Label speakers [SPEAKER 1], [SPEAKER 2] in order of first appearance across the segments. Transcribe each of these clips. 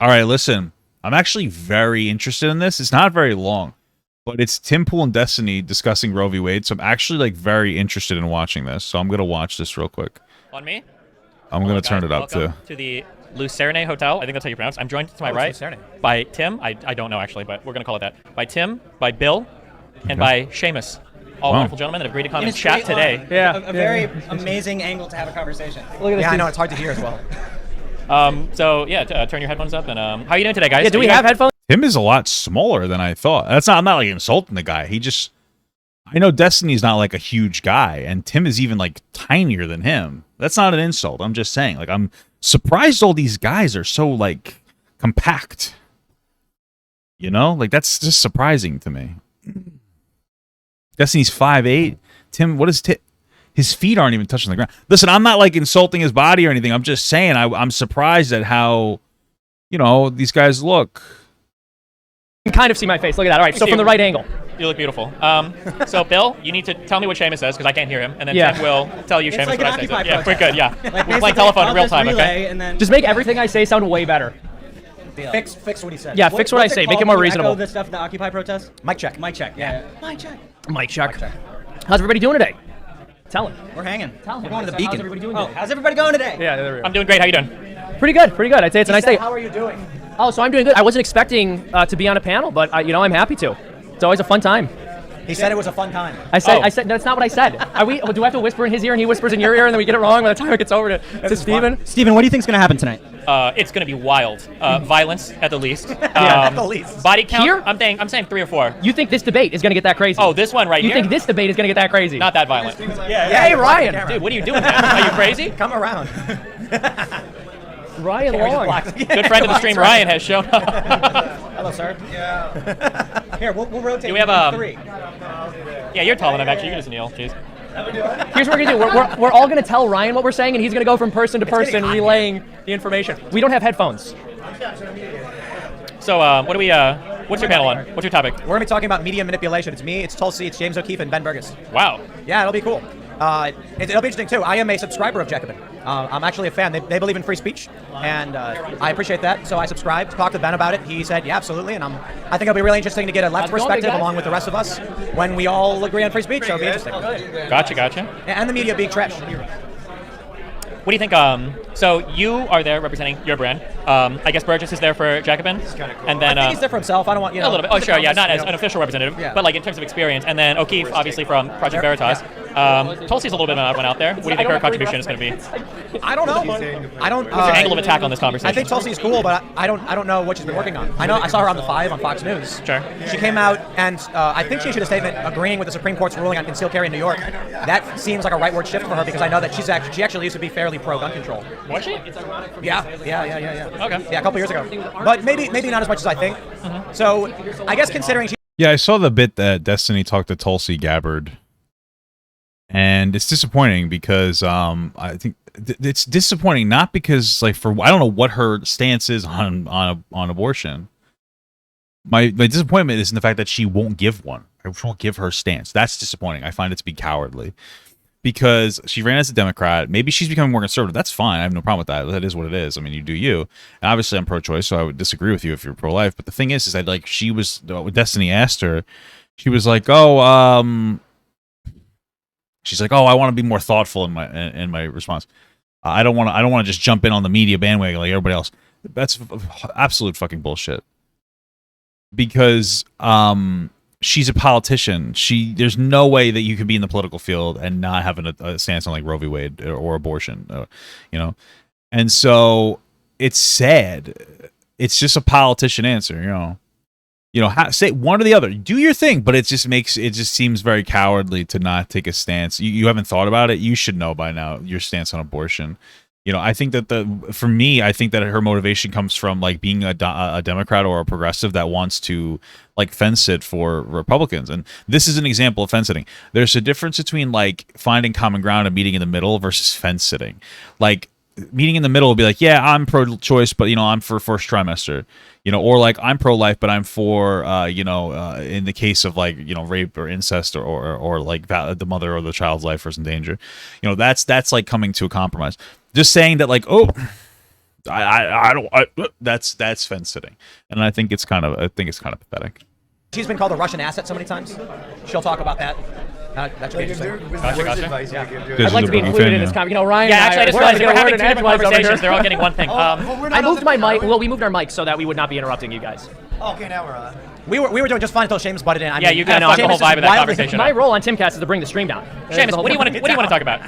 [SPEAKER 1] All right, listen. I'm actually very interested in this. It's not very long, but it's Tim Pool and Destiny discussing Roe v. Wade. So I'm actually like very interested in watching this. So I'm gonna watch this real quick.
[SPEAKER 2] On me?
[SPEAKER 1] I'm
[SPEAKER 2] Hello,
[SPEAKER 1] gonna
[SPEAKER 2] guys.
[SPEAKER 1] turn it up
[SPEAKER 2] Welcome to the Lucerne Hotel. I think that's how you pronounce it. I'm joined to my right
[SPEAKER 3] Lucerne.
[SPEAKER 2] by Tim. I don't know actually, but we're gonna call it that. By Tim, by Bill, and by Seamus. All
[SPEAKER 1] Wow.
[SPEAKER 2] wonderful gentlemen that have agreed to come and
[SPEAKER 3] it's
[SPEAKER 2] chat
[SPEAKER 3] great
[SPEAKER 2] today.
[SPEAKER 3] honor.
[SPEAKER 4] Yeah,
[SPEAKER 3] A very amazing angle to have a conversation.
[SPEAKER 4] Look at this.
[SPEAKER 3] Yeah, I
[SPEAKER 4] dude.
[SPEAKER 3] know, it's hard to hear as well.
[SPEAKER 2] So yeah, turn your headphones up and how are you doing today, guys?
[SPEAKER 4] Yeah, do
[SPEAKER 2] Are
[SPEAKER 4] we
[SPEAKER 2] you
[SPEAKER 4] have
[SPEAKER 2] guys-
[SPEAKER 4] headphones?
[SPEAKER 1] Tim is a lot smaller than I thought. I'm not like insulting the guy. I know Destiny's not like a huge guy, and Tim is even like tinier than him. That's not an insult. I'm just saying, like, I'm surprised all these guys are so like compact. You know, like that's just surprising to me. Destiny's 5'8". Tim, what is Tim? His feet aren't even touching the ground. Listen, I'm not like insulting his body or anything. I'm just saying I'm surprised at how, these guys look.
[SPEAKER 4] You can kind of see my face. Look at that. All right, so from the right angle.
[SPEAKER 2] You look beautiful. So Bill, you need to tell me what Seamus says because I can't hear him, and then
[SPEAKER 4] Yeah.
[SPEAKER 2] Tim will tell you
[SPEAKER 3] It's
[SPEAKER 2] Seamus
[SPEAKER 3] like
[SPEAKER 2] what
[SPEAKER 3] an
[SPEAKER 2] I say.
[SPEAKER 3] Occupy
[SPEAKER 2] Yeah, we're
[SPEAKER 3] protest.
[SPEAKER 2] good. Yeah,
[SPEAKER 3] Like,
[SPEAKER 2] we're playing
[SPEAKER 3] basically,
[SPEAKER 2] telephone in
[SPEAKER 3] I'll
[SPEAKER 2] real
[SPEAKER 3] just
[SPEAKER 2] time.
[SPEAKER 3] relay,
[SPEAKER 2] Okay.
[SPEAKER 3] And then
[SPEAKER 4] Just make everything I say sound way better.
[SPEAKER 3] fix what he said.
[SPEAKER 4] Yeah, fix what I say. Make it more reasonable.
[SPEAKER 3] The stuff in the Occupy protest. Mic check. Mic check. Yeah. Mic check.
[SPEAKER 4] Mic check.
[SPEAKER 3] Mic check.
[SPEAKER 4] How's everybody doing today? Tell him.
[SPEAKER 3] We're hanging.
[SPEAKER 4] Tell him.
[SPEAKER 3] We're going to the
[SPEAKER 4] How's
[SPEAKER 3] Beacon.
[SPEAKER 4] everybody doing
[SPEAKER 3] Oh,
[SPEAKER 4] today?
[SPEAKER 3] how's everybody going today?
[SPEAKER 4] Yeah, there we go.
[SPEAKER 2] I'm doing great. How you doing?
[SPEAKER 4] Pretty good. Pretty good. I'd say it's a nice day.
[SPEAKER 3] How are you doing?
[SPEAKER 4] Oh, so I'm doing good. I wasn't expecting to be on a panel, but I'm happy to. It's always a fun time.
[SPEAKER 3] He said it was a fun time.
[SPEAKER 4] I said,
[SPEAKER 2] Oh.
[SPEAKER 4] that's not what I said. Do I have to whisper in his ear and he whispers in your ear and then we get it wrong by the time it gets over to Steven?
[SPEAKER 3] Steven, what do you think's going to happen tonight?
[SPEAKER 2] It's going to be wild. Violence at the least.
[SPEAKER 3] At the least.
[SPEAKER 2] Body count.
[SPEAKER 4] Here?
[SPEAKER 2] I'm saying 3 or 4.
[SPEAKER 4] You think this debate is going to get that crazy?
[SPEAKER 2] Oh, this one right
[SPEAKER 4] You
[SPEAKER 2] here.
[SPEAKER 4] think this debate is going to get that crazy?
[SPEAKER 2] Not that violent.
[SPEAKER 4] Hey, Ryan.
[SPEAKER 2] Dude, what are you doing, man? Are you crazy?
[SPEAKER 3] Come around.
[SPEAKER 4] Ryan Long.
[SPEAKER 2] Good friend of the stream, Ryan, has shown up.
[SPEAKER 3] Hello, sir. Yeah. Here, we'll rotate.
[SPEAKER 2] Do we have,
[SPEAKER 3] you 3.
[SPEAKER 2] Yeah, you're tall enough, actually. You can just kneel. Jeez.
[SPEAKER 4] Here's what we're going to do. We're all going to tell Ryan what we're saying, and he's going to go from person to person relaying the information. We don't have headphones.
[SPEAKER 2] So, what's your panel on? What's your topic?
[SPEAKER 3] We're going to be talking about media manipulation. It's me, it's Tulsi, it's James O'Keefe, and Ben Burgess.
[SPEAKER 2] Wow.
[SPEAKER 3] Yeah, it'll be cool. It'll be interesting, too. I am a subscriber of Jacobin. I'm actually a fan. They believe in free speech, and I appreciate that. So I subscribed, talked to Ben about it. He said, yeah, absolutely. And I think it'll be really interesting to get a left
[SPEAKER 4] How's it going,
[SPEAKER 3] perspective
[SPEAKER 4] big guy?
[SPEAKER 3] along with the rest of us when we all agree on free speech. So it'll be interesting.
[SPEAKER 2] Gotcha.
[SPEAKER 3] And the media being trash.
[SPEAKER 2] What do you think? So you are there representing your brand. I guess Burgess is there for Jacobin, and then
[SPEAKER 3] I think he's there for himself. I don't want,
[SPEAKER 2] a little bit. Oh, sure, yeah, not as an
[SPEAKER 3] official.
[SPEAKER 2] official representative,
[SPEAKER 3] Yeah.
[SPEAKER 2] but like in terms of experience. And then O'Keefe, obviously from Project Veritas. Tulsi's a little bit of an odd one out there. What do you think her contribution is going to be?
[SPEAKER 3] I don't know. I don't.
[SPEAKER 2] What's your angle of attack on this conversation?
[SPEAKER 3] I think Tulsi's cool, but I don't know what she's been working on. I saw her on the 5 on Fox News.
[SPEAKER 2] Sure.
[SPEAKER 3] She came out and I think she issued a statement agreeing with the Supreme Court's ruling on concealed carry in New York. That seems like a rightward shift for her because I know that she actually used to be fairly pro gun control.
[SPEAKER 2] Was she?
[SPEAKER 3] Yeah.
[SPEAKER 2] Okay.
[SPEAKER 3] Yeah, a couple years ago. But maybe not as much as I think. So I guess considering she
[SPEAKER 1] Yeah, I saw the bit that Destiny talked to Tulsi Gabbard, and it's disappointing because I think it's disappointing not because I don't know what her stance is on abortion. My disappointment is in the fact that she won't give one. I won't give her stance. That's disappointing. I find it to be cowardly. Because she ran as a Democrat. Maybe she's becoming more conservative. That's fine. I have no problem with that. That is what it is. I mean, you do you. And obviously, I'm pro-choice, so I would disagree with you if you're pro-life. But the thing is that like she was, when Destiny asked her, she was like, she's like, I want to be more thoughtful in my response. I don't want to just jump in on the media bandwagon like everybody else. That's absolute fucking bullshit. Because she's a politician. There's no way that you could be in the political field and not having a stance on like Roe v. Wade or abortion, And so it's sad. It's just a politician answer, say one or the other. Do your thing, but it just seems very cowardly to not take a stance. You haven't thought about it. You should know by now your stance on abortion. I think that for me, I think that her motivation comes from like being a Democrat or a progressive that wants to like fence sit for Republicans. And this is an example of fence sitting. There's a difference between like finding common ground and meeting in the middle versus fence sitting. Like meeting in the middle will be like, yeah, I'm pro-choice, but I'm for first trimester, or like I'm pro-life, but I'm for, in the case of like, rape or incest or like the mother or the child's life is in danger, that's like coming to a compromise. Just saying that like, I don't. That's fence sitting, and I think it's kind of pathetic.
[SPEAKER 3] She's been called a Russian asset so many times. She'll talk about that. That should be interesting.
[SPEAKER 2] Gotcha.
[SPEAKER 4] I'd like to be included in this conversation. You know, Ryan.
[SPEAKER 2] Yeah, actually, I just realized we're having two different
[SPEAKER 4] edgewise over
[SPEAKER 2] conversations.
[SPEAKER 4] here.
[SPEAKER 2] They're all getting one thing.
[SPEAKER 4] I moved my mic. Well, we moved our mics so that we would not be interrupting you guys.
[SPEAKER 3] Okay, now we're on. We were doing just fine until Seamus butted in. I
[SPEAKER 2] Yeah,
[SPEAKER 3] mean,
[SPEAKER 2] you kind of fucked the whole vibe of that conversation.
[SPEAKER 4] My role on Timcast is to bring the stream down.
[SPEAKER 2] Seamus, what do you want to talk about?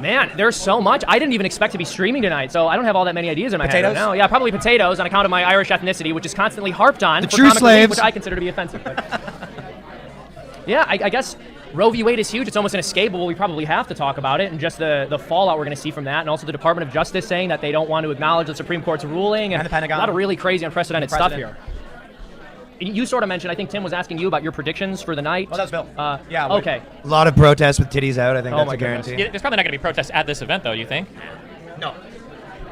[SPEAKER 4] Man, there's so much. I didn't even expect to be streaming tonight, so I don't have all that many ideas in my head
[SPEAKER 3] Potatoes?
[SPEAKER 4] right now. Yeah, probably potatoes on account of my Irish ethnicity, which is constantly harped on.
[SPEAKER 5] The
[SPEAKER 4] for
[SPEAKER 5] true
[SPEAKER 4] comic relief,
[SPEAKER 5] slaves.
[SPEAKER 4] which I consider to be offensive. But yeah, I guess Roe v. Wade is huge. It's almost inescapable. We probably have to talk about it, and just the fallout we're going to see from that, and also the Department of Justice saying that they don't want to acknowledge the Supreme Court's ruling,
[SPEAKER 3] And the Pentagon.
[SPEAKER 4] a lot of really crazy, unprecedented stuff
[SPEAKER 3] President.
[SPEAKER 4] here. You sort of mentioned, I think Tim was asking you about your predictions for the night.
[SPEAKER 3] Oh, that was Bill. Yeah,
[SPEAKER 4] Okay.
[SPEAKER 5] A lot of protests with titties out. I think
[SPEAKER 4] Oh
[SPEAKER 5] that's
[SPEAKER 4] my
[SPEAKER 5] a guarantee.
[SPEAKER 2] Yeah, there's probably not going to be protests at this event, though. You think?
[SPEAKER 3] No.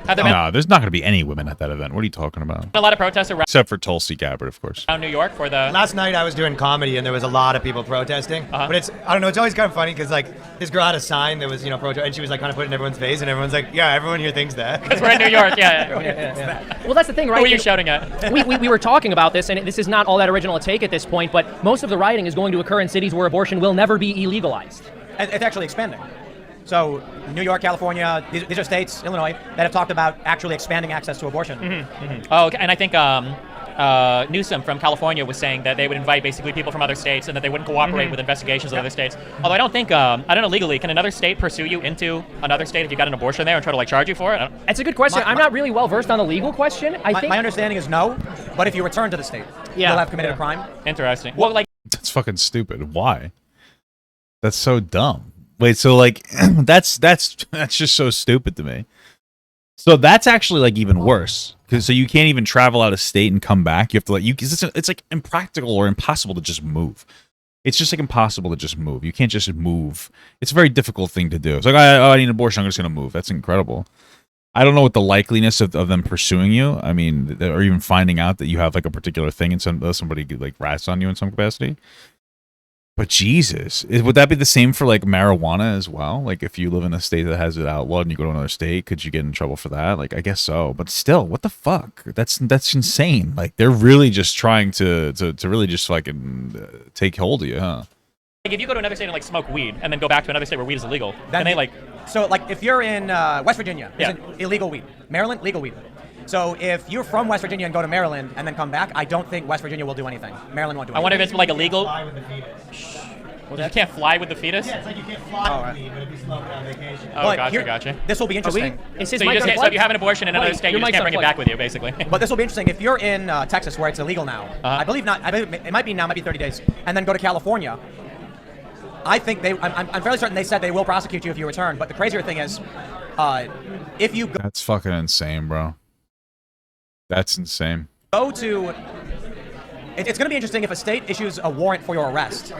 [SPEAKER 2] Have there been
[SPEAKER 1] No, there's not going to be any women at that event. What are you talking about?
[SPEAKER 2] a lot of protests around
[SPEAKER 1] Except for Tulsi Gabbard, of course.
[SPEAKER 2] New York for the?
[SPEAKER 5] Last night I was doing comedy and there was a lot of people protesting. But it's, I don't know, it's always kind of funny because like this girl had a sign that was, protest, and she was like kind of put it in everyone's face and everyone's like, yeah, everyone here thinks that.
[SPEAKER 2] Because we're in New York, yeah.
[SPEAKER 4] Well, that's the thing, right?
[SPEAKER 2] Who are you shouting at?
[SPEAKER 4] we were talking about this, and this is not all that original a take at this point, but most of the rioting is going to occur in cities where abortion will never be illegalized.
[SPEAKER 3] It's actually expanding. So New York, California, these are states, Illinois, that have talked about actually expanding access to abortion.
[SPEAKER 2] Oh, okay. And I think Newsom from California was saying that they would invite basically people from other states and that they wouldn't cooperate with investigations of other states. Although I don't think, I don't know legally, can another state pursue you into another state if you got an abortion there and try to like charge you for it?
[SPEAKER 4] It's a good question. I'm not really well versed on the legal question. I think
[SPEAKER 3] My understanding is no, but if you return to the state,
[SPEAKER 4] Yeah.
[SPEAKER 3] you'll have committed a crime.
[SPEAKER 2] Interesting. Well, like,
[SPEAKER 1] That's fucking stupid. Why? That's so dumb. Wait, so like that's just so stupid to me. So that's actually like even worse. So you can't even travel out of state and come back. You have to like it's like impractical or impossible to just move. It's just like impossible to just move. You can't just move. It's a very difficult thing to do. It's like I need an abortion. I'm just gonna move. That's incredible. I don't know what the likeliness of them pursuing you. I mean, or even finding out that you have like a particular thing and somebody like rats on you in some capacity. But Jesus, would that be the same for like marijuana as well? Like if you live in a state that has it outlawed and you go to another state, could you get in trouble for that? Like I guess so, but still, what the fuck? That's insane. Like they're really just trying to really just fucking take hold of you, huh?
[SPEAKER 2] if you go to another state and like smoke weed and then go back to another state where weed is illegal, then they like.
[SPEAKER 3] So like if you're in West Virginia,
[SPEAKER 2] Yeah.
[SPEAKER 3] it's illegal weed. Maryland, legal weed. So if you're from West Virginia and go to Maryland and then come back, I don't think West Virginia will do anything. Maryland won't do
[SPEAKER 2] I
[SPEAKER 3] anything.
[SPEAKER 2] wonder if it's like illegal.
[SPEAKER 5] Fly with the fetus.
[SPEAKER 2] You can't fly with the fetus.
[SPEAKER 5] Yeah, it's like you can't fly with
[SPEAKER 3] right.
[SPEAKER 5] weed, but if you smoke it on vacation.
[SPEAKER 2] Oh,
[SPEAKER 3] But
[SPEAKER 2] gotcha,
[SPEAKER 3] here-
[SPEAKER 2] gotcha.
[SPEAKER 3] This will be interesting.
[SPEAKER 4] Is his
[SPEAKER 2] So you
[SPEAKER 4] mic
[SPEAKER 2] just can't, so if
[SPEAKER 4] unplugged?
[SPEAKER 2] you have an abortion in another
[SPEAKER 4] Wait,
[SPEAKER 2] state,
[SPEAKER 4] your
[SPEAKER 2] you just
[SPEAKER 4] mic's
[SPEAKER 2] can't bring it
[SPEAKER 4] unplugged.
[SPEAKER 2] back with you, basically.
[SPEAKER 3] But this will be interesting. If you're in Texas, where it's illegal now, I believe not. I believe it might be now, might be 30 days, and then go to California. I think I'm fairly certain they said they will prosecute you if you return. But the crazier thing is, if you
[SPEAKER 1] That's fucking insane, bro. That's insane.
[SPEAKER 3] go to, it's going to be interesting if a state issues a warrant for your arrest,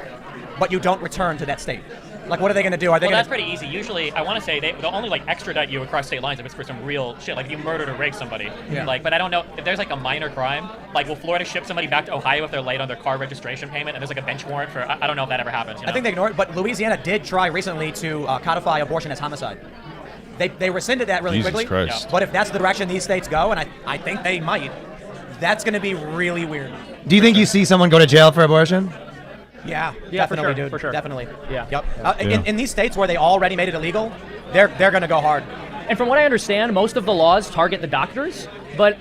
[SPEAKER 3] but you don't return to that state. Like, what are they going to do? Are they
[SPEAKER 2] Well,
[SPEAKER 3] going
[SPEAKER 2] that's pretty easy. Usually, I want to say they'll only like extradite you across state lines if it's for some real shit, like if you murdered or raped somebody.
[SPEAKER 3] Yeah.
[SPEAKER 2] Like, but I don't know if there's like a minor crime. Like, will Florida ship somebody back to Ohio if they're late on their car registration payment and there's like a bench warrant for? I don't know if that ever happens. You know?
[SPEAKER 3] I think they ignore it, but Louisiana did try recently to codify abortion as homicide. They rescinded that really
[SPEAKER 1] Jesus
[SPEAKER 3] quickly.
[SPEAKER 1] Christ.
[SPEAKER 3] But if that's the direction these states go, and I think they might, that's going to be really weird.
[SPEAKER 5] Do you think you see someone go to jail for abortion?
[SPEAKER 3] Yeah,
[SPEAKER 4] Yeah, for
[SPEAKER 3] definitely,
[SPEAKER 4] sure,
[SPEAKER 3] dude.
[SPEAKER 4] for sure.
[SPEAKER 3] Definitely.
[SPEAKER 4] Yeah.
[SPEAKER 3] Yep.
[SPEAKER 1] Yeah.
[SPEAKER 3] In these states where they already made it illegal, they're going to go hard.
[SPEAKER 4] And from what I understand, most of the laws target the doctors, but,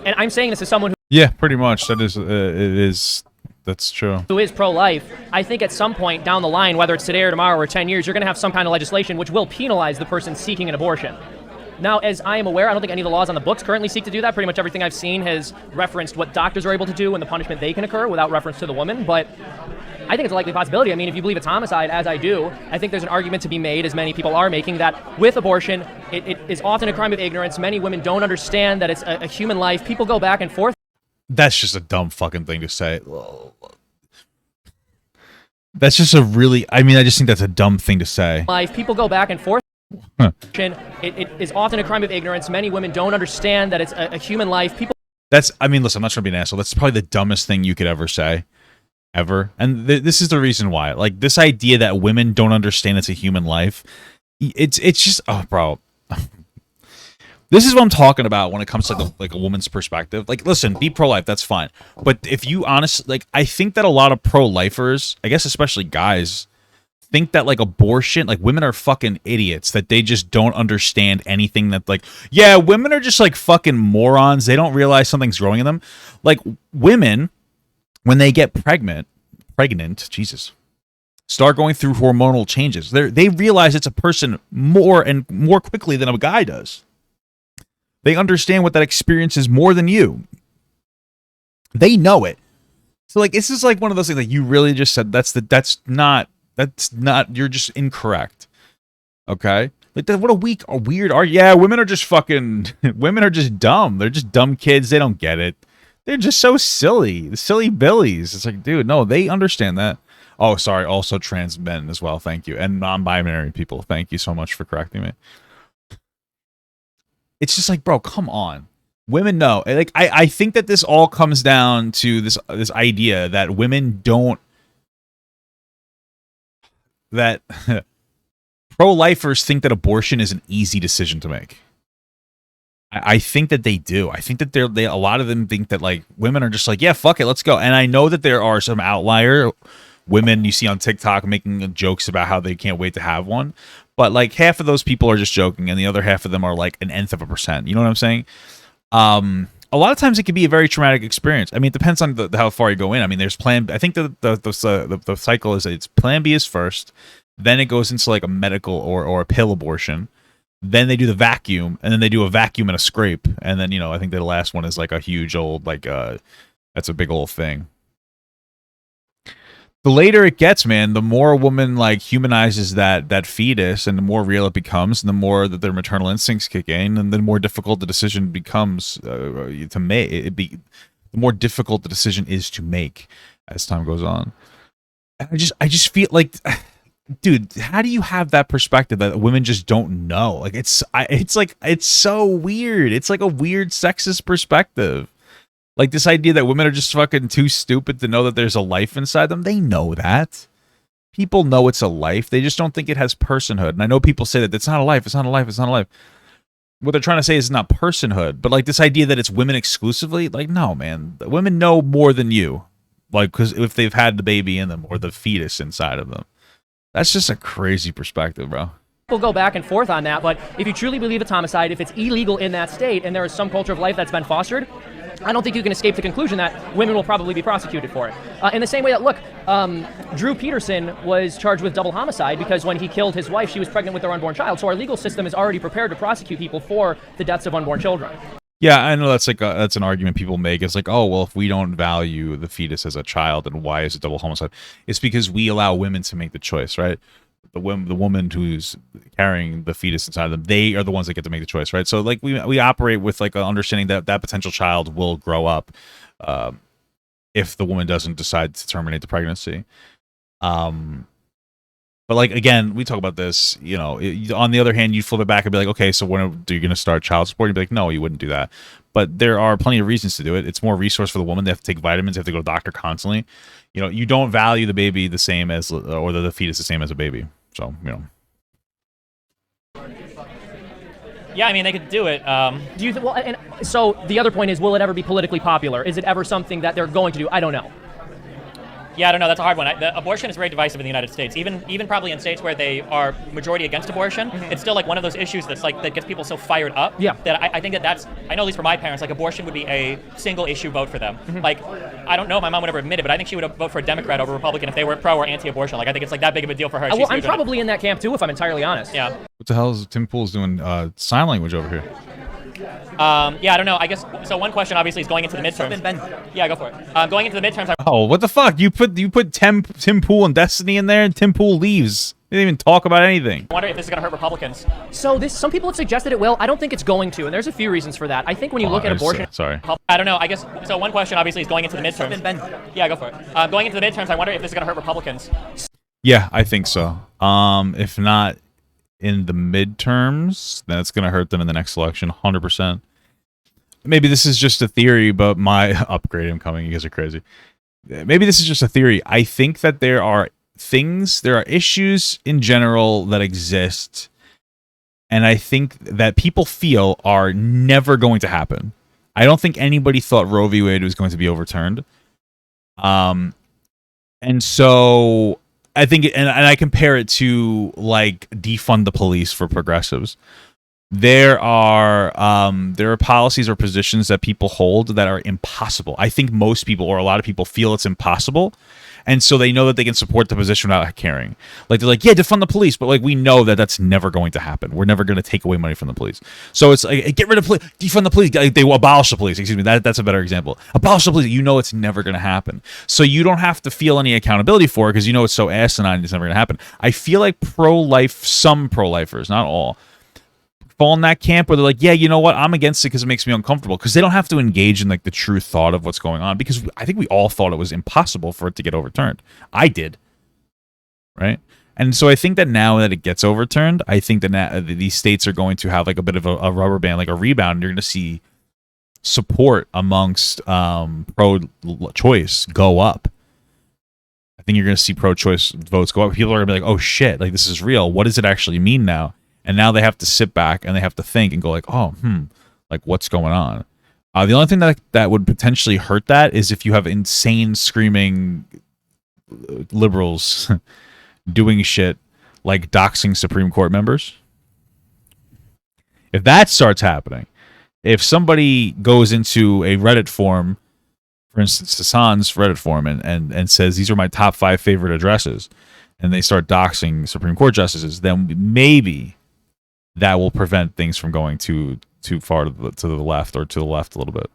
[SPEAKER 4] and I'm saying this as someone
[SPEAKER 1] Yeah, pretty much. That is it is. That's true.
[SPEAKER 4] who is pro-life, I think at some point down the line, whether it's today or tomorrow or 10 years, you're going to have some kind of legislation which will penalize the person seeking an abortion. Now, as I am aware, I don't think any of the laws on the books currently seek to do that. Pretty much everything I've seen has referenced what doctors are able to do and the punishment they can occur without reference to the woman, but I think it's a likely possibility. I mean, if you believe it's homicide, as I do, I think there's an argument to be made, as many people are making, that with abortion, it is often a crime of ignorance. Many women don't understand that it's a human life. People go back and forth.
[SPEAKER 1] That's just a dumb fucking thing to say. That's just a really. I mean, I just think that's a dumb thing to say.
[SPEAKER 4] Life. People go back and forth.
[SPEAKER 1] Huh.
[SPEAKER 4] It is often a crime of ignorance. Many women don't understand that it's a human life. People.
[SPEAKER 1] That's. I mean, listen. I'm not trying to be an asshole. That's probably the dumbest thing you could ever say, ever. And this is the reason why. Like this idea that women don't understand it's a human life. It's just. Oh, bro. This is what I'm talking about when it comes to like a woman's perspective. Like, listen, be pro-life, that's fine. But if you honestly, like, I think that a lot of pro-lifers, I guess especially guys, think that like abortion, like women are fucking idiots, that they just don't understand anything, that like, yeah, women are just like fucking morons. They don't realize something's growing in them. Like women, when they get pregnant, Jesus, start going through hormonal changes. They realize it's a person more and more quickly than a guy does. They understand what that experience is more than you. They know it. So like, this is like one of those things that you really just said, that's not, you're just incorrect. Okay? Like, what a weird art. Yeah, women are just fucking, women are just dumb. They're just dumb kids. They don't get it. They're just so silly. The silly billies. It's like, dude, no, they understand that. Oh, sorry. Also trans men as well. Thank you. And non-binary people. Thank you so much for correcting me. It's just like, bro, come on. Women know. Like, I think that this all comes down to this idea that women don't, that pro-lifers think that abortion is an easy decision to make. I think that they do. I think that a lot of them think that like women are just like, yeah, fuck it, let's go. And I know that there are some outlier women you see on TikTok making jokes about how they can't wait to have one. But like half of those people are just joking, and the other half of them are like an nth of a percent. You know what I'm saying? A lot of times it can be a very traumatic experience. I mean, it depends on how far you go in. I mean, there's plan. I think the cycle is, it's plan B is first, then it goes into like a medical or a pill abortion. Then they do the vacuum, and then they do a vacuum and a scrape, and then, you know, I think the last one is like a huge old like that's a big old thing. The later it gets, man, the more a woman like humanizes that fetus, and the more real it becomes, and the more that their maternal instincts kick in, and the more difficult the decision becomes to make. The more difficult the decision is to make as time goes on. I just feel like, dude, how do you have that perspective that women just don't know? Like, it's so weird. It's like a weird sexist perspective. Like this idea that women are just fucking too stupid to know that there's a life inside them. They know that. People know it's a life. They just don't think it has personhood. And I know people say that it's not a life. It's not a life. It's not a life. What they're trying to say is not personhood. But like this idea that it's women exclusively, like, no, man. Women know more than you. Like, because if they've had the baby in them or the fetus inside of them. That's just a crazy perspective, bro.
[SPEAKER 4] We'll go back and forth on that, but if you truly believe it's homicide, if it's illegal in that state, and there is some culture of life that's been fostered, I don't think you can escape the conclusion that women will probably be prosecuted for it. In the same way that, look, Drew Peterson was charged with double homicide because when he killed his wife, she was pregnant with their unborn child. So our legal system is already prepared to prosecute people for the deaths of unborn children.
[SPEAKER 1] Yeah, I know that's like that's an argument people make. It's like, oh, well, if we don't value the fetus as a child, then why is it double homicide? It's because we allow women to make the choice, right? The woman who's carrying the fetus inside of them, they are the ones that get to make the choice, right? So like we operate with like an understanding that that potential child will grow up if the woman doesn't decide to terminate the pregnancy. But like, again, we talk about this, you know, on the other hand, you flip it back and be like, okay, so when are you going to start child support? You'd be like, no, you wouldn't do that. But there are plenty of reasons to do it. It's more resource for the woman. They have to take vitamins. They have to go to the doctor constantly. You know, you don't value the baby the same as, or the fetus the same as a baby. So, you know.
[SPEAKER 2] Yeah, I mean, they could do it.
[SPEAKER 4] Do you well, and so the other point is, will it ever be politically popular? Is it ever something that they're going to do? I don't know.
[SPEAKER 2] Yeah, I don't know. That's a hard one. Abortion is very divisive in the United States. Even probably in states where they are majority against abortion, it's still like one of those issues that's like that gets people so fired up.
[SPEAKER 4] Yeah.
[SPEAKER 2] That I think that's, I know at least for my parents, like abortion would be a single issue vote for them. Like, I don't know if my mom would ever admit it, but I think she would vote for a Democrat over a Republican if they were pro or anti-abortion. Like, I think it's like that big of a deal for her.
[SPEAKER 4] Well, I'm probably in that camp too, if I'm entirely honest.
[SPEAKER 2] Yeah.
[SPEAKER 1] What the hell is Tim Pool's doing sign language over here?
[SPEAKER 2] Yeah, I don't know. I guess so. One question obviously is going into the midterms. Yeah, go for it. Going into the midterms.
[SPEAKER 1] Oh, what the fuck? You put Tim Pool and Destiny in there, and Tim Pool leaves. They didn't even talk about anything.
[SPEAKER 2] I wonder if this is going to hurt Republicans.
[SPEAKER 4] So some people have suggested it will. I don't think it's going to, and there's a few reasons for that. I think when you look at abortion.
[SPEAKER 1] Sorry.
[SPEAKER 2] I don't know. I guess so. One question obviously is going into the midterms. Yeah, go for it. Going into the midterms, I wonder if this is going to hurt Republicans.
[SPEAKER 1] Yeah, I think so. If not in the midterms, then it's going to hurt them in the next election, 100%. Maybe this is just a theory, but my upgrade incoming. You guys are crazy. Maybe this is just a theory. I think that there are issues in general that exist and I think that people feel are never going to happen. I don't think anybody thought Roe v. Wade was going to be overturned. And so I think, and I compare it to like defund the police for progressives. There are policies or positions that people hold that are impossible. I think most people, or a lot of people, feel it's impossible, and so they know that they can support the position without caring. Like they're like, yeah, defund the police, but like we know that that's never going to happen. We're never going to take away money from the police. So it's like, get rid of police, defund the police. They will abolish the police. Excuse me, that's a better example. Abolish the police. You know it's never going to happen. So you don't have to feel any accountability for it because you know it's so asinine. It's never going to happen. I feel like some pro-lifers, not all, fall in that camp where they're like, yeah, you know what, I'm against it because it makes me uncomfortable, because they don't have to engage in like the true thought of what's going on, because I think we all thought it was impossible for it to get overturned. I did, right? And so I think that now that it gets overturned, I think that these states are going to have like a bit of a rubber band, like a rebound, and you're going to see support amongst pro-choice go up. I think you're going to see pro-choice votes go up. People are going to be like, oh shit, like this is real. What does it actually mean now? And now they have to sit back and they have to think and go like, oh, like what's going on? The only thing that would potentially hurt that is if you have insane screaming liberals doing shit like doxing Supreme Court members. If that starts happening, if somebody goes into a Reddit forum, for instance, Hassan's Reddit forum, and says, these are my top 5 favorite addresses, and they start doxing Supreme Court justices, then maybe that will prevent things from going too far to the left, or to the left a little bit.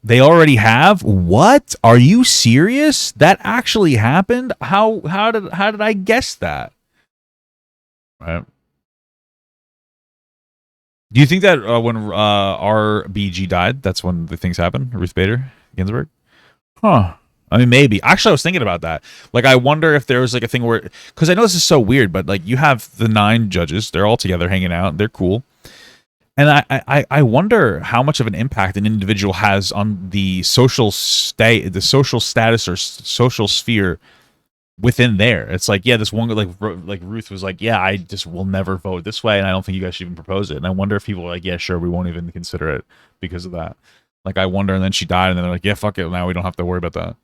[SPEAKER 1] They already have? What? Are you serious? That actually happened? How did I guess that? Right. Do you think that when RBG died, that's when the things happened? Ruth Bader Ginsburg? Huh. I mean, maybe. Actually, I was thinking about that. Like, I wonder if there was like a thing where, because I know this is so weird, but like you have the 9 judges, they're all together hanging out, they're cool. And I wonder how much of an impact an individual has on the social status or social sphere within there. It's like, yeah, this one, like Ruth was like, yeah, I just will never vote this way, and I don't think you guys should even propose it. And I wonder if people are like, yeah, sure, we won't even consider it because of that. Like, I wonder, and then she died, and then they're like, yeah, fuck it, now we don't have to worry about that.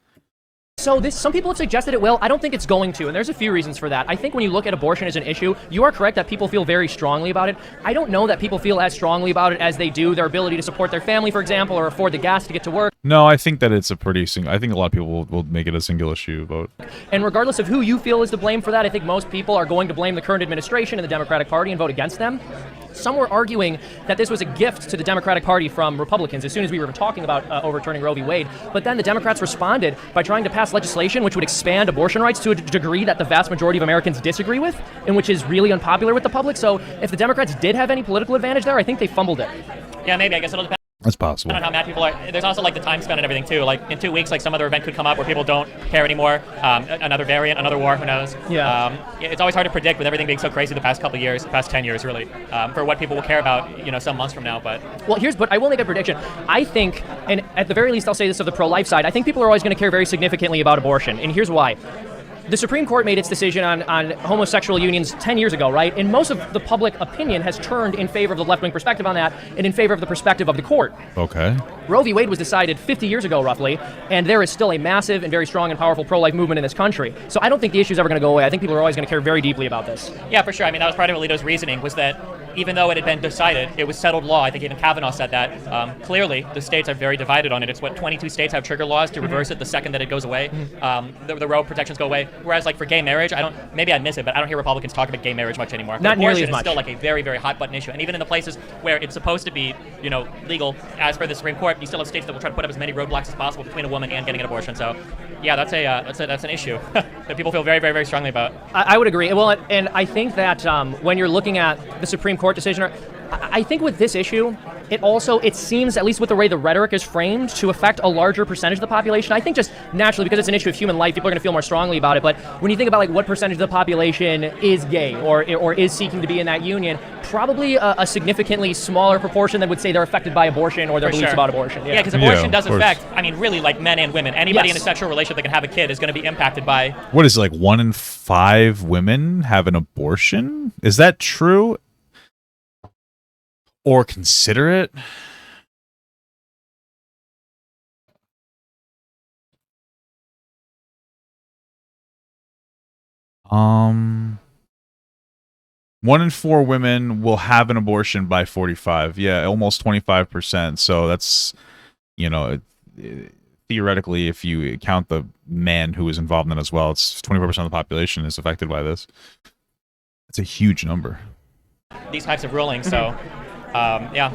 [SPEAKER 4] So some people have suggested it will. I don't think it's going to, and there's a few reasons for that. I think when you look at abortion as an issue, you are correct that people feel very strongly about it. I don't know that people feel as strongly about it as they do their ability to support their family, for example, or afford the gas to get to work.
[SPEAKER 1] No, I think that it's a pretty I think a lot of people will make it a single issue vote.
[SPEAKER 4] And regardless of who you feel is to blame for that, I think most people are going to blame the current administration and the Democratic Party and vote against them. Some were arguing that this was a gift to the Democratic Party from Republicans as soon as we were talking about overturning Roe v. Wade. But then the Democrats responded by trying to pass legislation which would expand abortion rights to a degree that the vast majority of Americans disagree with, and which is really unpopular with the public. So if the Democrats did have any political advantage there, I think they fumbled it.
[SPEAKER 2] Yeah, maybe. I guess it'll depend.
[SPEAKER 1] That's possible.
[SPEAKER 2] I don't know how mad people are. There's also like the time spent and everything too. Like in 2 weeks, like some other event could come up where people don't care anymore. Another variant, another war, who knows?
[SPEAKER 4] Yeah.
[SPEAKER 2] It's always hard to predict with everything being so crazy the past couple of years, the past 10 years really, for what people will care about, some months from now. But
[SPEAKER 4] I will make a prediction. I think, and at the very least, I'll say this of the pro-life side. I think people are always going to care very significantly about abortion, and here's why. The Supreme Court made its decision on homosexual unions 10 years ago, right? And most of the public opinion has turned in favor of the left-wing perspective on that and in favor of the perspective of the court.
[SPEAKER 1] Okay.
[SPEAKER 4] Roe v. Wade was decided 50 years ago, roughly, and there is still a massive and very strong and powerful pro-life movement in this country. So I don't think the issue is ever going to go away. I think people are always going to care very deeply about this.
[SPEAKER 2] Yeah, for sure. I mean, that was part of Alito's reasoning, was that even though it had been decided, it was settled law. I think even Kavanaugh said that. Clearly, the states are very divided on it. It's 22 states have trigger laws to reverse it the second that it goes away. The Roe protections go away. Whereas, like, for gay marriage, maybe I miss it, but I don't hear Republicans talk about gay marriage much anymore.
[SPEAKER 4] Not nearly as much.
[SPEAKER 2] It's still like a very, very hot button issue. And even in the places where it's supposed to be, legal as per the Supreme Court, you still have states that will try to put up as many roadblocks as possible between a woman and getting an abortion. So, yeah, that's an issue that people feel very, very, very strongly about.
[SPEAKER 4] I would agree. Well, and I think that when you're looking at the Supreme Court decision, I think with this issue, it seems, at least with the way the rhetoric is framed, to affect a larger percentage of the population. I think just naturally, because it's an issue of human life, people are going to feel more strongly about it. But when you think about like what percentage of the population is gay or is seeking to be in that union, probably a significantly smaller proportion that would say they're affected by abortion or their beliefs about abortion.
[SPEAKER 2] Yeah, because abortion does
[SPEAKER 1] of
[SPEAKER 2] affect, I mean, really, like men and women. Anybody
[SPEAKER 4] Yes.
[SPEAKER 2] in a sexual relationship that can have a kid is going to be impacted by.
[SPEAKER 1] What is it, like 1 in 5 women have an abortion? Is that true? Or consider it? Um, 1 in 4 women will have an abortion by 45. Yeah, almost 25%. So that's, you know, theoretically, if you count the man who is involved in it as well, it's 24% of the population is affected by this. It's a huge number.
[SPEAKER 2] These types of rulings, so, yeah.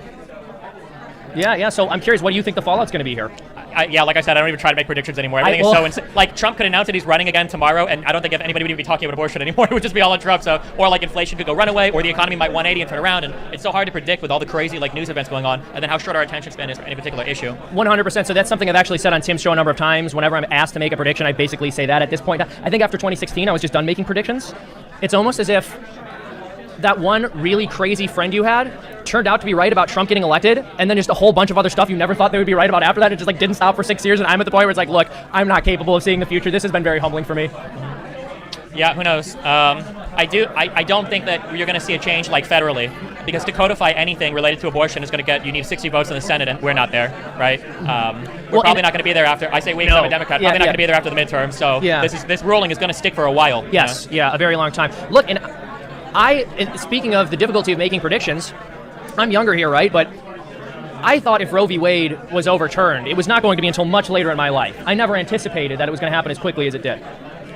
[SPEAKER 4] Yeah. So I'm curious, what do you think the fallout's going to be here?
[SPEAKER 2] Yeah, like I said, I don't even try to make predictions anymore. Everything is so insane. Like, Trump could announce that he's running again tomorrow, and I don't think if anybody would even be talking about abortion anymore. It would just be all on Trump. So, or like inflation could go runaway, or the economy might 180 and turn around. And it's so hard to predict with all the crazy like news events going on, and then how short our attention span is for any particular issue.
[SPEAKER 4] 100%. So that's something I've actually said on Tim's show a number of times. Whenever I'm asked to make a prediction, I basically say that. At this point, I think after 2016, I was just done making predictions. It's almost as if that one really crazy friend you had turned out to be right about Trump getting elected, and then just a whole bunch of other stuff you never thought they would be right about after that. It just like didn't stop for 6 years, and I'm at the point where it's like, look, I'm not capable of seeing the future. This has been very humbling for me.
[SPEAKER 2] Yeah, who knows? I don't think that you're going to see a change like federally, because to codify anything related to abortion is going to get, you need 60 votes in the Senate, and we're not there, right? We're probably not going to be there after, I say we, I'm a Democrat, probably not going to be there after the midterm, so this ruling is going to stick for a while.
[SPEAKER 4] Yes, a very long time. Look, and speaking of the difficulty of making predictions, I'm younger here, right? But I thought if Roe v. Wade was overturned, it was not going to be until much later in my life. I never anticipated that it was going to happen as quickly as it did.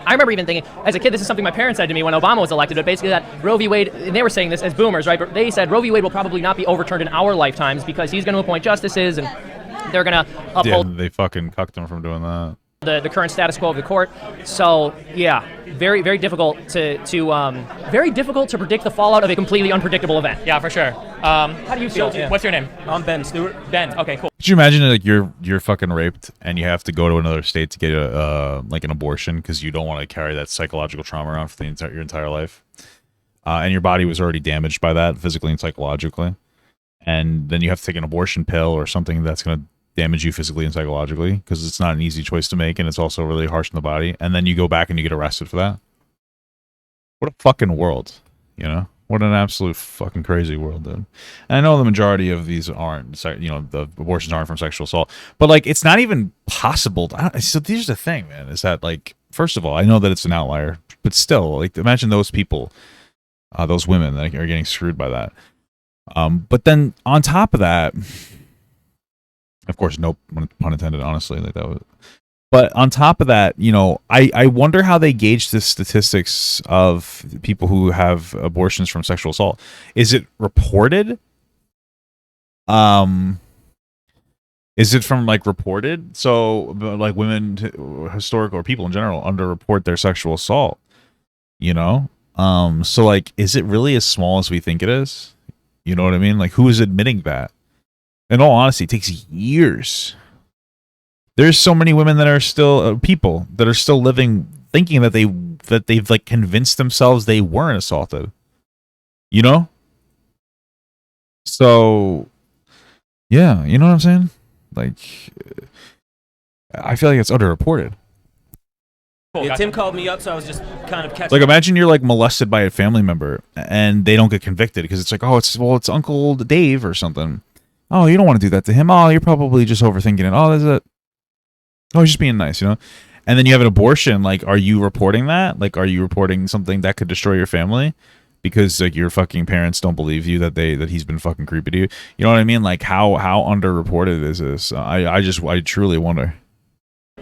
[SPEAKER 4] I remember even thinking, as a kid, this is something my parents said to me when Obama was elected, but basically that Roe v. Wade, and they were saying this as boomers, right? But they said Roe v. Wade will probably not be overturned in our lifetimes because he's going to appoint justices and they're going to uphold...
[SPEAKER 1] Yeah, they fucking cucked him from doing that.
[SPEAKER 4] The current status quo of the court. So yeah, very difficult to very difficult to predict the fallout of a completely unpredictable event.
[SPEAKER 2] Yeah, for sure.
[SPEAKER 4] How do you feel?
[SPEAKER 2] What's your name?
[SPEAKER 6] I'm Ben Stewart.
[SPEAKER 2] Ben. Okay, cool.
[SPEAKER 1] Could you imagine like you're fucking raped and you have to go to another state to get like an abortion because you don't want to carry that psychological trauma around for your entire life, and your body was already damaged by that physically and psychologically, and then you have to take an abortion pill or something that's going to damage you physically and psychologically because it's not an easy choice to make and it's also really harsh on the body, and then you go back and you get arrested for that. What a fucking world, you know? What an absolute fucking crazy world, dude. And I know the majority of these aren't, you know, the abortions aren't from sexual assault, but like it's not even possible. So here's the thing, man, is that like, first of all, I know that it's an outlier, but still, like imagine those people, those women that are getting screwed by that. But then on top of that, of course, no pun intended, honestly, like that was. But on top of that, you know, I wonder how they gauge the statistics of people who have abortions from sexual assault. Is it reported? Is it from like reported? So like women, historical or people in general, underreport their sexual assault. You know, so like, is it really as small as we think it is? You know what I mean? Like, who is admitting that? In all honesty, it takes years. There's so many women that are still people that are still living thinking that they've like convinced themselves they weren't assaulted. You know? So yeah, you know what I'm saying? Like I feel like it's underreported.
[SPEAKER 6] Cool, yeah, Tim called me up, so I was just kind of catching
[SPEAKER 1] like, imagine you're like molested by a family member and they don't get convicted because it's like, oh, it's Uncle Dave or something. Oh, you don't want to do that to him. Oh, you're probably just overthinking it. Oh, is it? Oh, he's just being nice, you know? And then you have an abortion. Like, are you reporting that? Like, are you reporting something that could destroy your family? Because, like, your fucking parents don't believe you that he's been fucking creepy to you. You know what I mean? Like, how underreported is this? I truly wonder.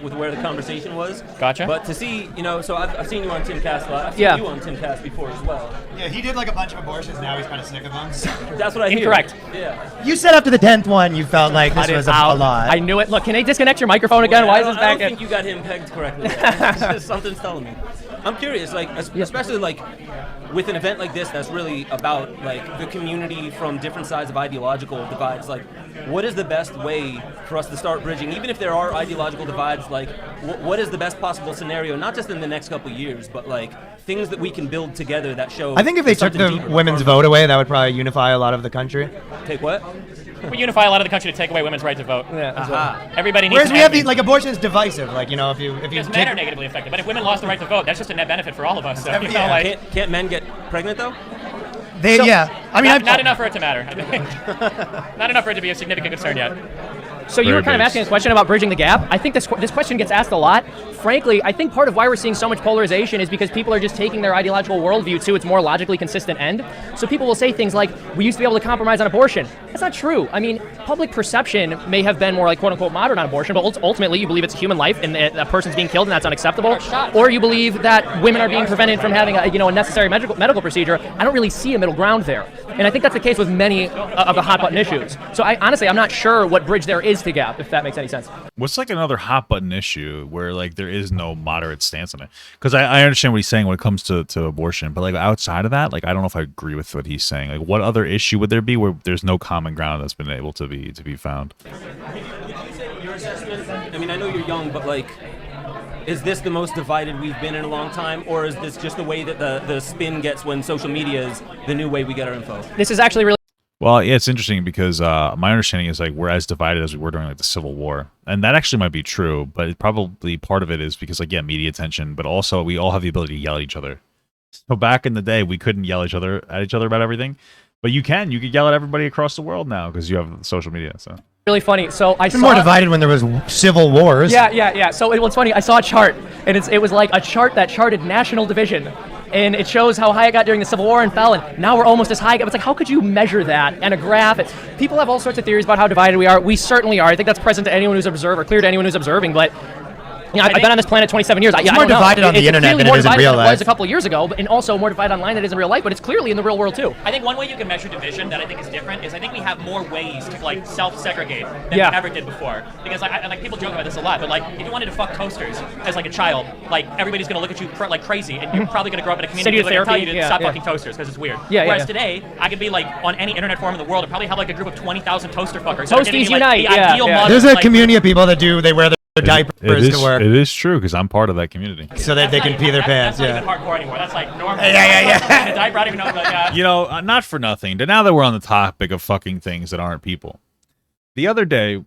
[SPEAKER 6] With where the conversation was.
[SPEAKER 2] Gotcha.
[SPEAKER 6] But to see, you know, so I've seen you on Timcast a lot. I've seen you on Timcast before as well.
[SPEAKER 5] Yeah, he did like a bunch of abortions. Now he's kind of sick of them.
[SPEAKER 6] That's what I hear.
[SPEAKER 2] Incorrect.
[SPEAKER 6] Yeah.
[SPEAKER 3] You said after the 10th one you felt like this was a lot.
[SPEAKER 4] I knew it. Look, can they disconnect your microphone again? Why is this back
[SPEAKER 6] I don't think you got him pegged correctly. Something's telling me. I'm curious, like, especially like with an event like this that's really about like the community from different sides of ideological divides. Like, what is the best way for us to start bridging, even if there are ideological divides? Like, what is the best possible scenario, not just in the next couple of years, but like things that we can build together that show.
[SPEAKER 5] I think if they took the women's vote away, that would probably unify a lot of the country.
[SPEAKER 6] Take what?
[SPEAKER 2] We unify a lot of the country to take away women's right to vote.
[SPEAKER 5] Yeah.
[SPEAKER 2] Everybody needs.
[SPEAKER 5] Whereas we have like abortion is divisive. Like, you know, if you
[SPEAKER 2] men are negatively affected, but if women lost the right to vote, that's just a net benefit for all of us. So, you know,
[SPEAKER 6] Yeah.
[SPEAKER 2] like,
[SPEAKER 6] Can't men get pregnant though?
[SPEAKER 5] I mean,
[SPEAKER 2] not enough for it to matter. Not enough for it to be a significant concern yet.
[SPEAKER 4] So you were kind of asking a question about bridging the gap. I think this question gets asked a lot. Frankly, I think part of why we're seeing so much polarization is because people are just taking their ideological worldview to its more logically consistent end. So people will say things like, we used to be able to compromise on abortion. That's not true. I mean, public perception may have been more like quote-unquote modern on abortion, but ultimately you believe it's a human life and a person's being killed and that's unacceptable. Or you believe that women are being prevented from having a necessary medical procedure. I don't really see a middle ground there. And I think that's the case with many of the hot button issues. So honestly, I'm not sure what bridge there is to gap, if that makes any sense.
[SPEAKER 1] What's like another hot button issue where like there is no moderate stance on it? Because I understand what he's saying when it comes to abortion, but like outside of that, like I don't know if I agree with what he's saying. Like what other issue would there be where there's no common ground that's been able to be found?
[SPEAKER 6] Your assessment, I mean, I know you're young, but like, is this the most divided we've been in a long time, or is this just the way that the spin gets when social media is the new way we get our info?
[SPEAKER 4] This is actually really...
[SPEAKER 1] Well, yeah, it's interesting because my understanding is like we're as divided as we were during like the Civil War, and that actually might be true. But probably part of it is because like media attention, but also we all have the ability to yell at each other. So back in the day, we couldn't yell at each other about everything, but you could yell at everybody across the world now because you have social media. So
[SPEAKER 4] really funny. So I saw
[SPEAKER 5] more divided when there was civil wars.
[SPEAKER 4] Yeah. So it was funny. I saw a chart, and it was like a chart that charted national division. And it shows how high it got during the Civil War and fell, and now we're almost as high. It's like, how could you measure that? And a graph. People have all sorts of theories about how divided we are. We certainly are. I think that's present to anyone who's observed, or clear to anyone who's observing, but... You know, I've been on this planet 27 years.
[SPEAKER 5] It's more divided on the internet than it is in real life.
[SPEAKER 4] It was a couple years ago, and also more divided online than it is in real life, but it's clearly in the real world too.
[SPEAKER 2] I think one way you can measure division that I think is different is I think we have more ways to like self-segregate than we ever did before. Because like people joke about this a lot, but like if you wanted to fuck toasters as like a child, like everybody's gonna look at you like crazy, and you're probably gonna grow up in a community that's gonna tell you to stop fucking toasters because it's weird. Whereas today, I could be like on any internet forum in the world and probably have like a group of 20,000 toaster fuckers.
[SPEAKER 4] Toasties unite.
[SPEAKER 2] The ideal model,
[SPEAKER 5] there's a community of people that they wear their diapers to work.
[SPEAKER 1] It is true because I'm part of that community.
[SPEAKER 5] So that they can pee their pants.
[SPEAKER 2] That's not even hardcore anymore. That's like normal.
[SPEAKER 5] Yeah.
[SPEAKER 2] A diaper, I don't even know. Like,
[SPEAKER 1] You know, not for nothing. Now that we're on the topic of fucking things that aren't people, the other day,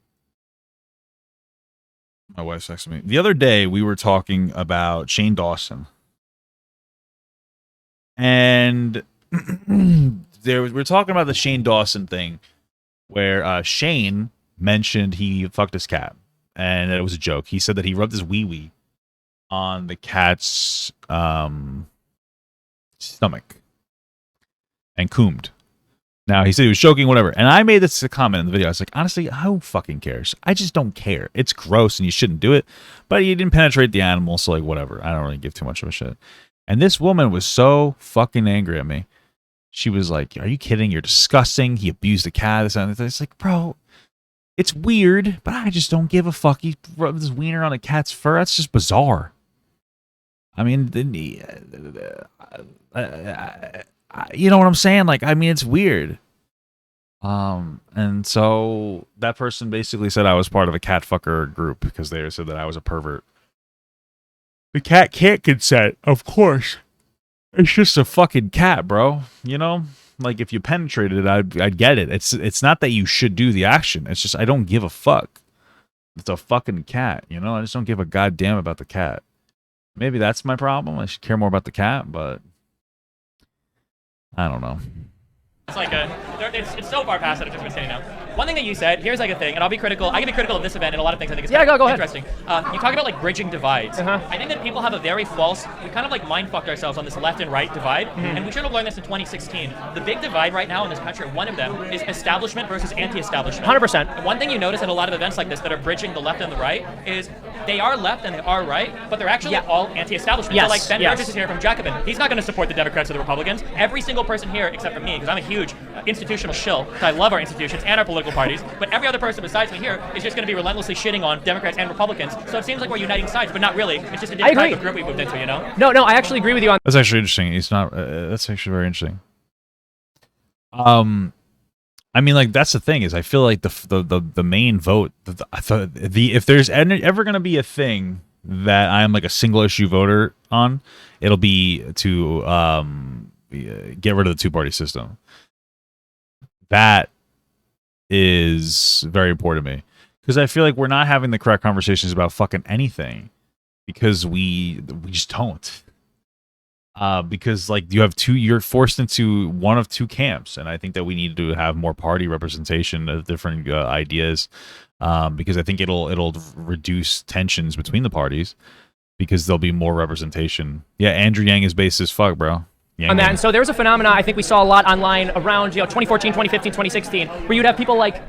[SPEAKER 1] my wife texted me. The other day, we were talking about Shane Dawson, and we're talking about the Shane Dawson thing, where Shane mentioned he fucked his cat. And it was a joke. He said that he rubbed his wee-wee on the cat's stomach and coomed. Now, he said he was joking, whatever. And I made this comment in the video. I was like, honestly, who fucking cares? I just don't care. It's gross and you shouldn't do it. But you didn't penetrate the animal, so like, whatever. I don't really give too much of a shit. And this woman was so fucking angry at me. She was like, are you kidding? You're disgusting. He abused the cat. It's like, bro... It's weird, but I just don't give a fuck. He rubbed his wiener on a cat's fur. That's just bizarre. I mean, you know what I'm saying? Like, I mean, it's weird. And so that person basically said I was part of a cat fucker group because they said that I was a pervert. The cat can't consent, of course. It's just a fucking cat, bro. You know? Like if you penetrated it, I'd get it. It's not that you should do the action. It's just I don't give a fuck. It's a fucking cat, you know? I just don't give a goddamn about the cat. Maybe that's my problem. I should care more about the cat, but I don't know.
[SPEAKER 2] It's like it's so far past that I'm just gonna say now. One thing that you said, here's like a thing, and I'll be critical. I can be critical of this event and a lot of things. I think it's
[SPEAKER 4] go ahead.
[SPEAKER 2] interesting. You talk about like bridging divides. I think that people have a very false. We kind of like mind fucked ourselves on this left and right divide, and we should have learned this in 2016. The big divide right now in this country, one of them is establishment versus anti-establishment.
[SPEAKER 4] 100%.
[SPEAKER 2] And one thing you notice at a lot of events like this that are bridging the left and the right is they are left and they are right, but they're actually all anti-establishment.
[SPEAKER 4] Yes.
[SPEAKER 2] So like Ben Burgess is here from Jacobin. He's not going to support the Democrats or the Republicans. Every single person here, except for me, because I'm a huge institutional shill. I love our institutions and our political parties, but every other person besides me here is just going to be relentlessly shitting on Democrats and Republicans. So it seems like we're uniting sides, but not really. It's just a different type of group we moved into, you know?
[SPEAKER 4] No, I actually agree with you on.
[SPEAKER 1] That's actually interesting. It's not. That's actually very interesting. I mean, like that's the thing is, I feel like the main vote. If there's ever gonna be a thing that I'm like a single issue voter on, it'll be to get rid of the two-party system. That is very important to me because I feel like we're not having the correct conversations about fucking anything because we just don't. Because like you're forced into one of two camps, and I think that we need to have more party representation of different ideas, because I think it'll reduce tensions between the parties because there'll be more representation. Yeah, Andrew Yang is based as fuck, bro.
[SPEAKER 4] On that, and so there's a phenomena I think we saw a lot online around 2014, 2015, 2016, where you'd have people like,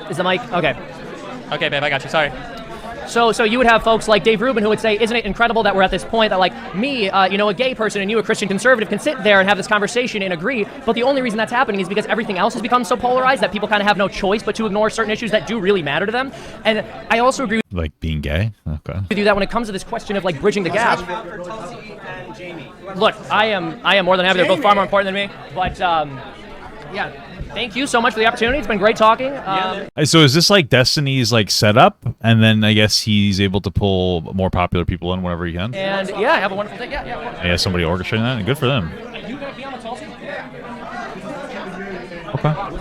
[SPEAKER 4] is the mic okay?
[SPEAKER 2] Okay, babe, I got you. Sorry.
[SPEAKER 4] So you would have folks like Dave Rubin who would say, isn't it incredible that we're at this point that like me, a gay person and you, a Christian conservative, can sit there and have this conversation and agree, but the only reason that's happening is because everything else has become so polarized that people kind of have no choice but to ignore certain issues that do really matter to them. And I also agree
[SPEAKER 1] like being gay. Okay.
[SPEAKER 4] with you that when it comes to this question of like bridging the gap. Look, I am more than happy. They're both far more important than me, but yeah. Thank you so much for the opportunity. It's been great talking.
[SPEAKER 1] So is this like Destiny's like setup, and then I guess he's able to pull more popular people in whenever he can?
[SPEAKER 4] And yeah, have a wonderful day. Yeah.
[SPEAKER 1] Somebody orchestrating that. Good for them.
[SPEAKER 4] You gonna be on the Tulsi?
[SPEAKER 1] Okay.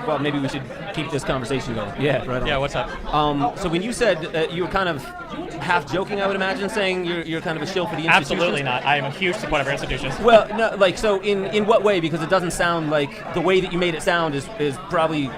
[SPEAKER 6] Well, maybe we should keep this conversation going. Yeah, right on.
[SPEAKER 2] Yeah, what's up?
[SPEAKER 6] So when you said you were kind of half joking, I would imagine, saying you're kind of a shill for the institutions?
[SPEAKER 2] Absolutely not. I am a huge supporter of our institutions.
[SPEAKER 6] Well, no, like, so in what way? Because it doesn't sound like the way that you made it sound is probably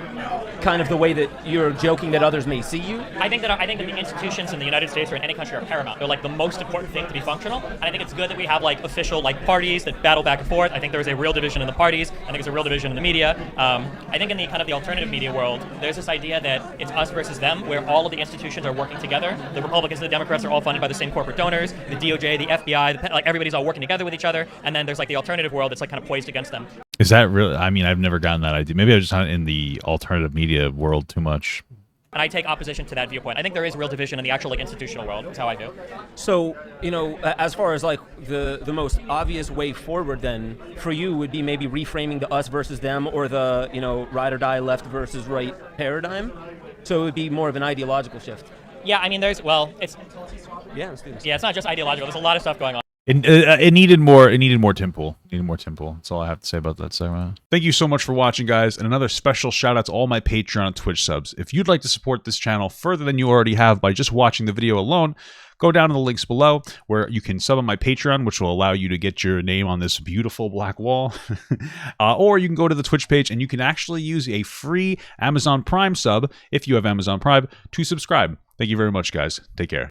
[SPEAKER 6] kind of the way that you're joking that others may see you.
[SPEAKER 2] I think that the institutions in the United States or in any country are paramount. They're like the most important thing to be functional. And I think it's good that we have like official like parties that battle back and forth. I think there's a real division in the parties. I think there's a real division in the media. I think in the kind of the alternative media world, there's this idea that it's us versus them, where all of the institutions are working together. The Republicans and the Democrats are all funded by the same corporate donors. The DOJ, the FBI, like everybody's all working together with each other. And then there's like the alternative world that's like kind of poised against them.
[SPEAKER 1] Is that really? I mean, I've never gotten that idea. Maybe I'm just not in the alternative media world too much.
[SPEAKER 2] And I take opposition to that viewpoint. I think there is real division in the actual like institutional world. That's how I do.
[SPEAKER 6] So, as far as like the most obvious way forward then for you would be maybe reframing the us versus them or the, ride or die left versus right paradigm. So it would be more of an ideological shift.
[SPEAKER 2] Yeah, I mean, let's do this. Yeah, it's not just ideological. There's a lot of stuff going on.
[SPEAKER 1] It needed more. It needed more Tim Pool. That's all I have to say about that segment. Thank you so much for watching, guys, and another special shout out to all my Patreon and Twitch subs. If you'd like to support this channel further than you already have by just watching the video alone, go down to the links below where you can sub on my Patreon, which will allow you to get your name on this beautiful black wall. Or you can go to the Twitch page and you can actually use a free Amazon Prime sub, if you have Amazon Prime, to subscribe. Thank you very much, guys. Take care.